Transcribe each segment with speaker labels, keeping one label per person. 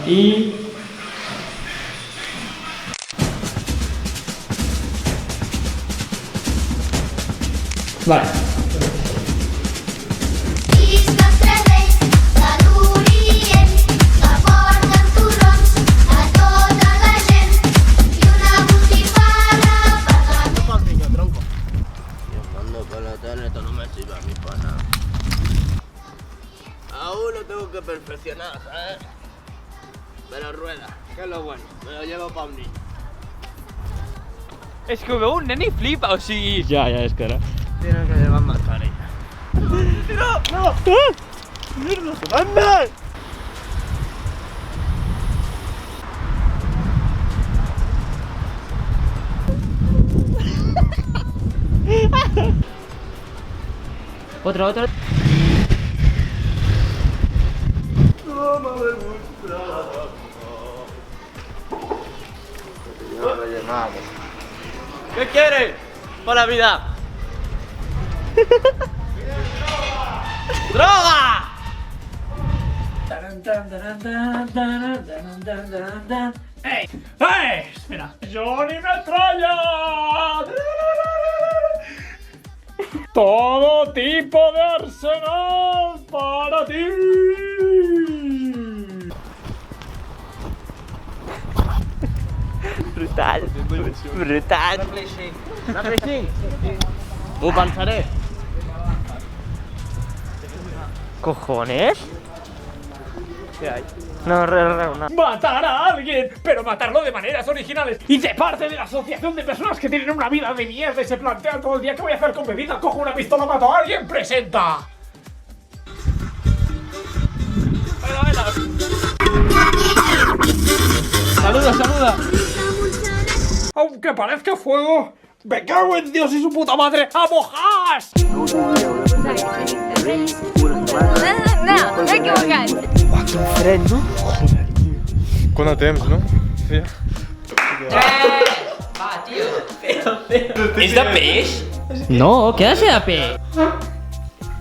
Speaker 1: Y... Vale.
Speaker 2: Esto no me sirve a mí para nada. Aún lo tengo que perfeccionar, ¿sabes? Pero rueda, que es lo bueno, me lo llevo para un niño.
Speaker 3: És que ho veu un nen i flipa, o sigui...
Speaker 1: Ja, és que ara...
Speaker 2: Tienen que llevar mascarilla.
Speaker 3: No!
Speaker 2: ¡Mierda! ¡Anda!
Speaker 1: Otra.
Speaker 2: No me gusta. No lo llenamos. ¿Qué quieres? Por la vida. ¡Droga!
Speaker 3: ¡Ey! Espera. ¡Johnny Metralla! Todo tipo de arsenal para ti.
Speaker 2: Brutal. ¿Una pressing? Ho pensaré.
Speaker 1: ¿Cojones?
Speaker 2: ¿Qué hay?
Speaker 1: No, no.
Speaker 3: Matar a alguien, pero matarlo de maneras originales y de parte de la asociación de personas que tienen una vida de mierda y se plantean todo el día qué voy a hacer con mi vida. Cojo una pistola, mato a alguien, presenta. Saluda. Aunque parezca fuego, me cago en Dios y su puta madre, ¡a mojas!
Speaker 4: No, t'he equivocat.
Speaker 1: Quin fred, no?
Speaker 5: Quant de temps, no? Sí.
Speaker 1: Va, tío. ¿Es de peix? No, ¿qué hace de peix?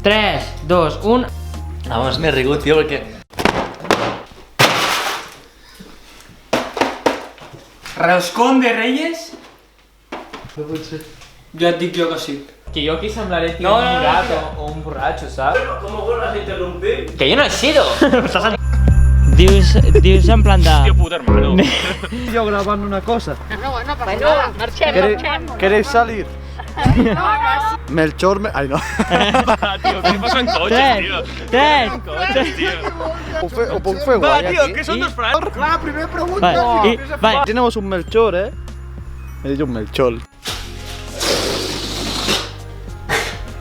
Speaker 1: 3, 2, 1...
Speaker 6: Vamos, me rigut, tío, porque...
Speaker 3: Roscón de Reyes?
Speaker 6: No pot ser.
Speaker 3: Ja et dic jo que sí.
Speaker 1: Que yo aquí semblaré tío, un murat o un borratxo, ¿sabes?
Speaker 2: ¿Cómo vuelvas a interrumpir?
Speaker 1: Que yo no he sido. Dius en plan de...
Speaker 3: Tío puto hermano.
Speaker 5: Yo grabando una cosa.
Speaker 4: No passa nada. Marxem.
Speaker 5: ¿Queréis salir?
Speaker 4: No.
Speaker 5: Melchor me... Ay, no.
Speaker 3: Tío, ¿qué pasa en coches, tío?
Speaker 1: Tres.
Speaker 3: Coches, tío.
Speaker 5: O pon fuego
Speaker 3: Va,
Speaker 5: ahí
Speaker 3: tío,
Speaker 5: aquí.
Speaker 3: ¿qué son dos frases?
Speaker 5: La primera pregunta.
Speaker 1: Vale.
Speaker 5: Tenemos un Melchor, ¿eh? He dicho un Melchor.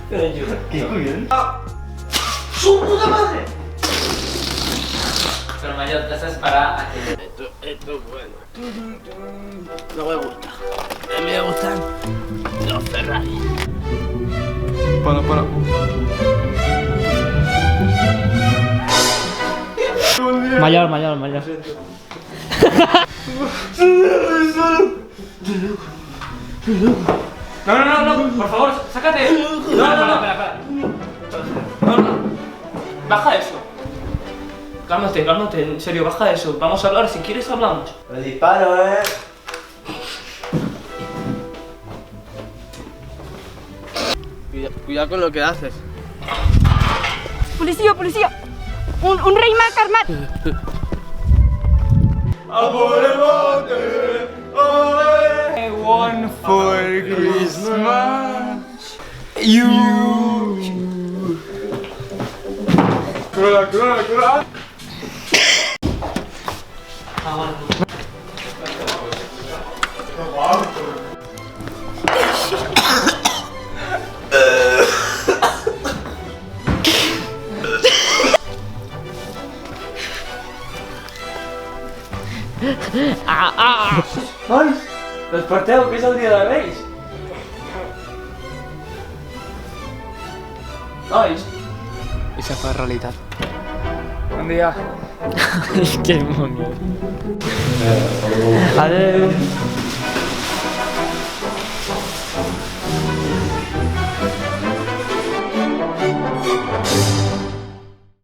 Speaker 1: Pero mayor, te has esperado a que...
Speaker 2: Esto es bueno. No me gusta. A mí me gustan los Ferrari.
Speaker 5: Para.
Speaker 1: Mayor.
Speaker 3: No, por favor, sácate. No, espera. No. Baja eso. Cálmate, en serio, baja eso. Vamos a hablar, si quieres hablamos.
Speaker 2: Me disparo, Cuidado con lo que haces.
Speaker 4: Policia. Un rei mag armat.
Speaker 2: ¡A por el bote!
Speaker 3: I want for Christmas you.
Speaker 5: Cura.
Speaker 3: Nois, desperteu, que és el dia de Reis. Nois.
Speaker 1: I se fa realitat.
Speaker 3: Bon dia.
Speaker 1: Que mono. Adeu.